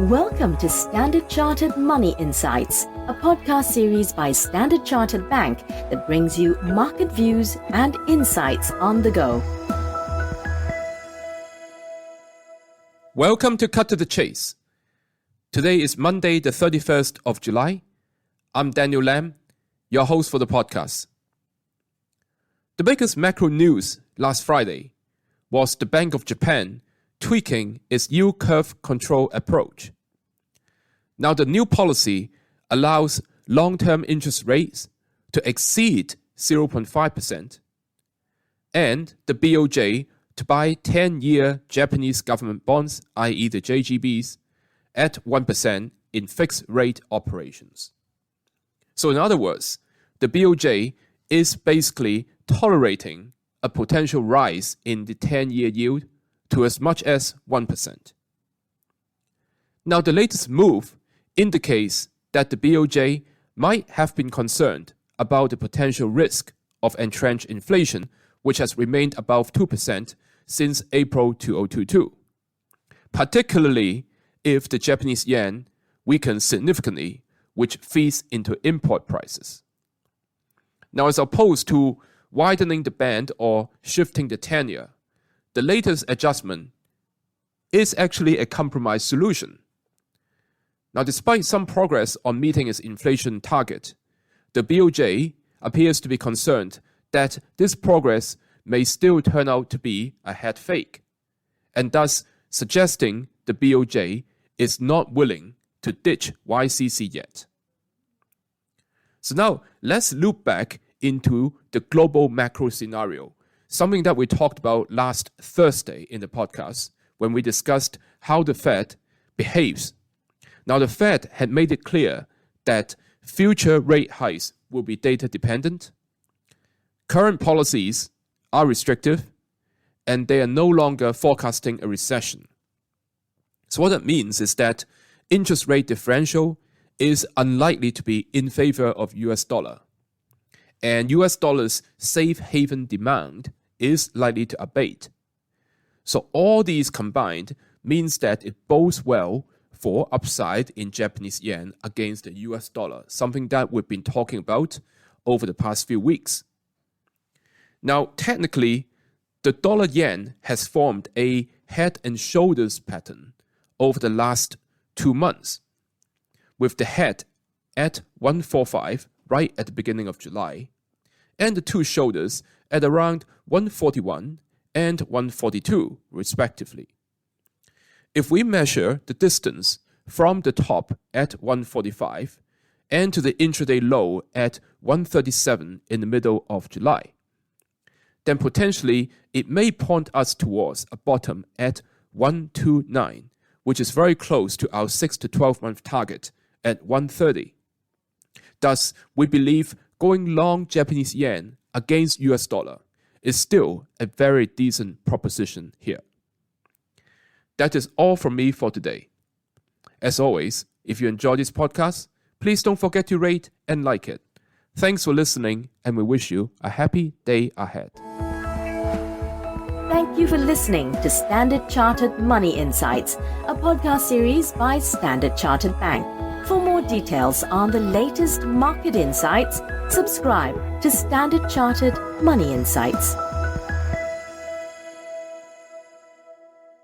Welcome to Standard Chartered Money Insights, a podcast series by Standard Chartered Bank that brings you market views and insights on the go. Welcome to Cut to the Chase. Today is Monday, the 31st of July. I'm Daniel Lam, your host for the podcast. The biggest macro news last Friday was the Bank of Japan tweaking its yield curve control approach. Now, the new policy allows long-term interest rates to exceed 0.5% and the BOJ to buy 10-year Japanese government bonds, i.e. the JGBs, at 1% in fixed-rate operations. So in other words, the BOJ is basically tolerating a potential rise in the 10-year yield to as much as 1%. Now, the latest move indicates that the BOJ might have been concerned about the potential risk of entrenched inflation, which has remained above 2% since April 2022, particularly if the Japanese yen weakens significantly, which feeds into import prices. Now, as opposed to widening the band or shifting the tenure, the latest adjustment is actually a compromise solution. Now, despite some progress on meeting its inflation target, the BOJ appears to be concerned that this progress may still turn out to be a head fake, and thus suggesting the BOJ is not willing to ditch YCC yet. So now, let's loop back into the global macro scenario, something that we talked about last Thursday in the podcast when we discussed how the Fed behaves. Now, the Fed had made it clear that future rate hikes will be data dependent. Current policies are restrictive, and they are no longer forecasting a recession. So what that means is that interest rate differential is unlikely to be in favor of US dollar, and US dollar's safe haven demand is likely to abate. So all these combined means that it bodes well for upside in Japanese yen against the US dollar, something that we've been talking about over the past few weeks. Now, technically, the dollar yen has formed a head and shoulders pattern over the last 2 months, with the head at 145 right at the beginning of July, and the two shoulders at around 141 and 142, respectively. If we measure the distance from the top at 145 and to the intraday low at 137 in the middle of July, then potentially it may point us towards a bottom at 129, which is very close to our 6 to 12 month target at 130. Thus, we believe going long Japanese yen against US dollar is still a very decent proposition here. That is all from me for today. As always, if you enjoy this podcast, please don't forget to rate and like it. Thanks for listening, and we wish you a happy day ahead. Thank you for listening to Standard Chartered Money Insights, a podcast series by Standard Chartered Bank. For more details on the latest market insights, subscribe to Standard Chartered Money Insights.